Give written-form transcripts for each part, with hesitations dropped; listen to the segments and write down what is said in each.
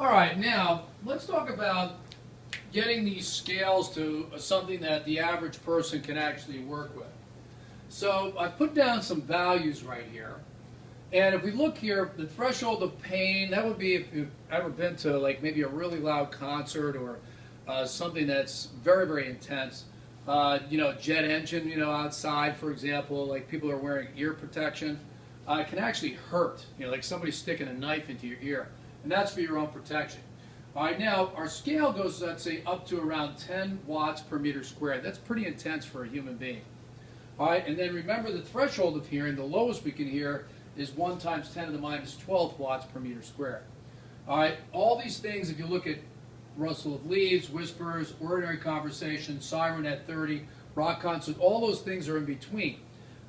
All right, now let's talk about getting these scales to something that the average person can actually work with. So I put down some values right here. And if we look here, the threshold of pain, that would be if you've ever been to like maybe a really loud concert or something that's very, very intense. Jet engine, outside, for example, like people are wearing ear protection. It can actually hurt, like somebody sticking a knife into your ear. And that's for your own protection. All right, now our scale goes, let's say, up to around 10 watts per meter squared. That's pretty intense for a human being. All right, and then remember the threshold of hearing, the lowest we can hear is 1 times 10 to the minus 12 watts per meter squared. All right, all these things, if you look at rustle of leaves, whispers, ordinary conversation, siren at 30, rock concert, all those things are in between.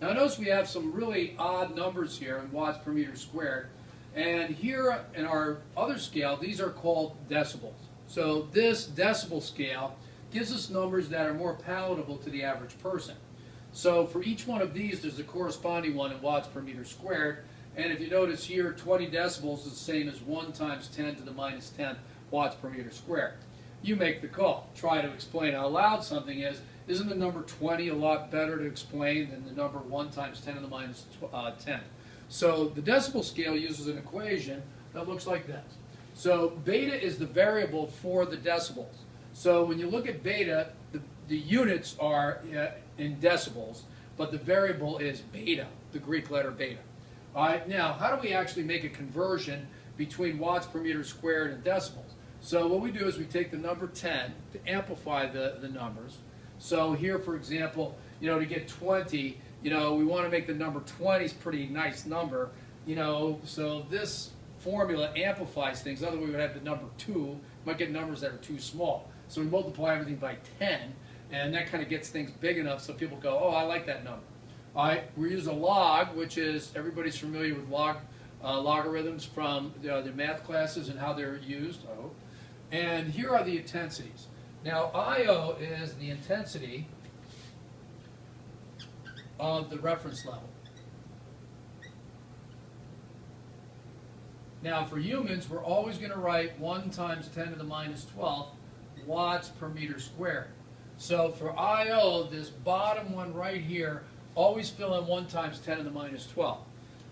Now notice we have some really odd numbers here in watts per meter squared. And here in our other scale, these are called decibels. So this decibel scale gives us numbers that are more palatable to the average person. So for each one of these, there's a corresponding one in watts per meter squared. And if you notice here, 20 decibels is the same as 1 times 10 to the minus 10 watts per meter squared. You make the call. Try to explain how loud something is. Isn't the number 20 a lot better to explain than the number 1 times 10 to the minus 10? So the decibel scale uses an equation that looks like this. So beta is the variable for the decibels. So when you look at beta, the units are in decibels, but the variable is beta, the Greek letter beta. All right, now how do we actually make a conversion between watts per meter squared and decibels? So what we do is we take the number 10 to amplify the numbers. So here, for example, to get 20, we want to make the number 20 is a pretty nice number, so this formula amplifies things. Otherwise, we would have the number 2. We might get numbers that are too small. So we multiply everything by 10, and that kind of gets things big enough so people go, oh, I like that number. All right, we use a log, which is, everybody's familiar with logarithms from the math classes and how they're used, I hope. And here are the intensities. Now, IO is the intensity of the reference level. Now for humans, we're always going to write 1 times 10 to the minus 12 watts per meter squared. So for IO, this bottom one right here, always fill in 1 times 10 to the minus 12.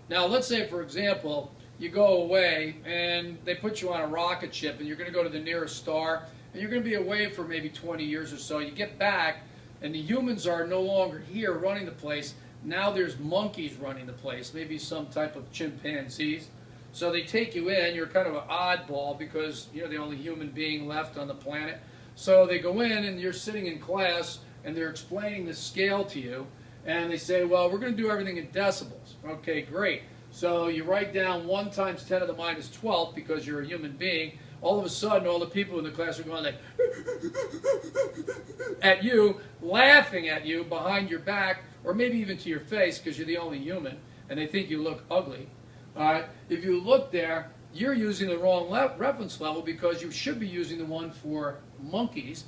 Now let's say, for example, you go away and they put you on a rocket ship and you're going to go to the nearest star and you're going to be away for maybe 20 years or so. You get back and the humans are no longer here running the place. Now there's monkeys running the place, maybe some type of chimpanzees. So they take you in. You're kind of an oddball because you're the only human being left on the planet. So they go in and you're sitting in class and they're explaining the scale to you. And they say, well, we're going to do everything in decibels. Okay, great. So you write down 1 times 10 to the minus 12 because you're a human being. All of a sudden, all the people in the class are going like at you, laughing at you behind your back, or maybe even to your face because you're the only human, and they think you look ugly. All right? If you look there, you're using the wrong reference level because you should be using the one for monkeys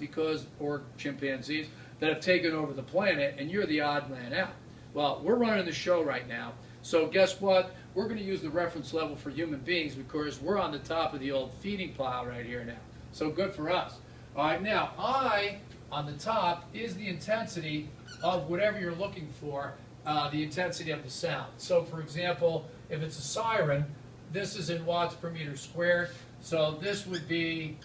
or chimpanzees that have taken over the planet, and you're the odd man out. Well, we're running the show right now, so guess what? We're going to use the reference level for human beings because we're on the top of the old feeding plow right here now. So good for us. All right, now I on the top is the intensity of whatever you're looking for, the intensity of the sound. So for example, if it's a siren, this is in watts per meter squared. So this would be,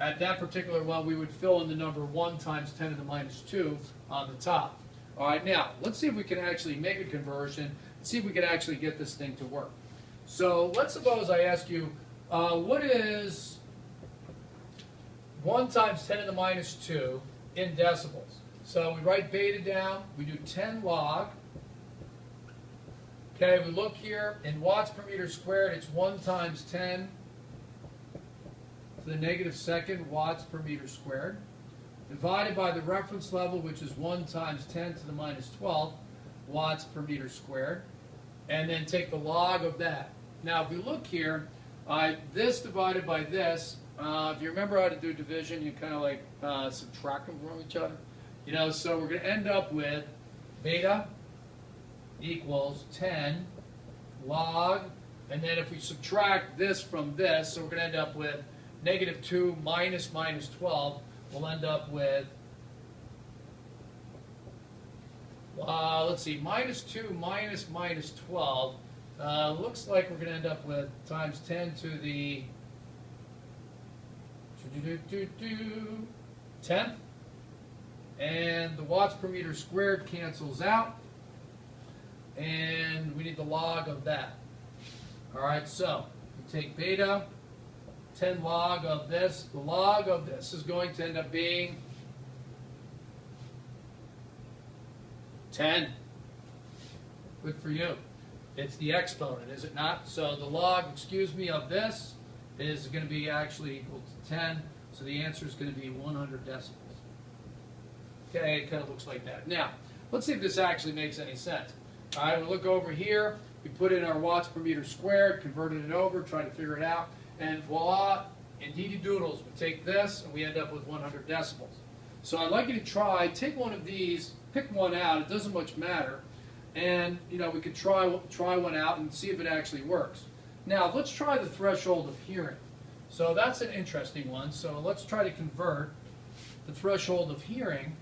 at that particular one, we would fill in the number 1 times 10 to the minus 2 on the top. All right, now let's see if we can actually make a conversion. See if we can actually get this thing to work. So let's suppose I ask you, what is 1 times 10 to the minus 2 in decibels? So we write beta down, we do 10 log. Okay, we look here, in watts per meter squared, it's 1 times 10 to the negative second watts per meter squared, divided by the reference level, which is 1 times 10 to the minus 12 watts per meter squared, and then take the log of that. Now, if we look here, this divided by this, if you remember how to do division, you kind of like subtract them from each other. So we're going to end up with beta equals 10 log, and then if we subtract this from this, so we're going to end up with negative 2 minus minus 12, we'll end up with, let's see, minus 2 minus minus 12. Looks like we're going to end up with times 10 to the 10th. And the watts per meter squared cancels out. And we need the log of that. All right, so we take beta, 10 log of this. The log of this is going to end up being 10. Good for you. It's the exponent, is it not? So the log, of this is going to be actually equal to 10. So the answer is going to be 100 decibels. Okay, it kind of looks like that. Now, let's see if this actually makes any sense. All right, we look over here. We put in our watts per meter squared, converted it over, try to figure it out, and voila, indeedy doodles. We take this, and we end up with 100 decibels. So I'd like you to try, take one of these, pick one out. It doesn't much matter. And, we could try one out and see if it actually works. Now, let's try the threshold of hearing. So that's an interesting one. So let's try to convert the threshold of hearing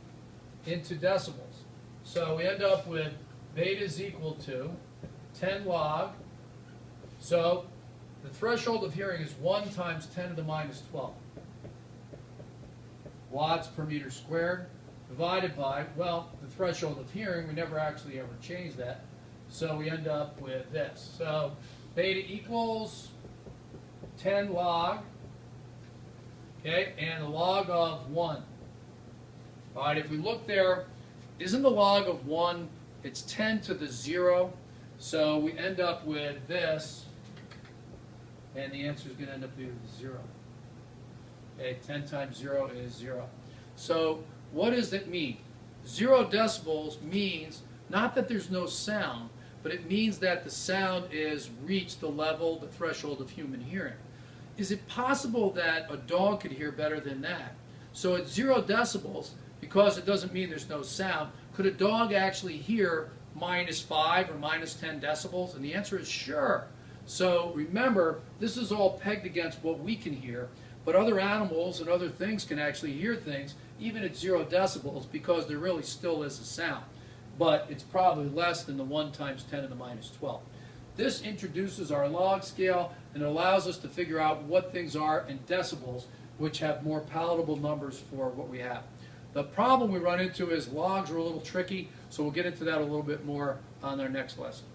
into decibels. So we end up with beta is equal to 10 log. So the threshold of hearing is 1 times 10 to the minus 12 watts per meter squared, divided by, well, the threshold of hearing, we never actually ever changed that. So we end up with this. So beta equals 10 log, okay, and the log of 1. All right, if we look there, isn't the log of 1, it's 10 to the 0. So we end up with this, and the answer is going to end up being 0. Okay, 10 times 0 is 0. So what does it mean? 0 decibels means not that there's no sound, but it means that the sound is reached the level, the threshold of human hearing. Is it possible that a dog could hear better than that? So at 0 decibels, because it doesn't mean there's no sound, could a dog actually hear minus 5 or minus 10 decibels? And the answer is sure. So remember, this is all pegged against what we can hear, but other animals and other things can actually hear things even at 0 decibels because there really still is a sound. But it's probably less than the 1 times 10 to the minus 12. This introduces our log scale and allows us to figure out what things are in decibels, which have more palatable numbers for what we have. The problem we run into is logs are a little tricky, so we'll get into that a little bit more on our next lesson.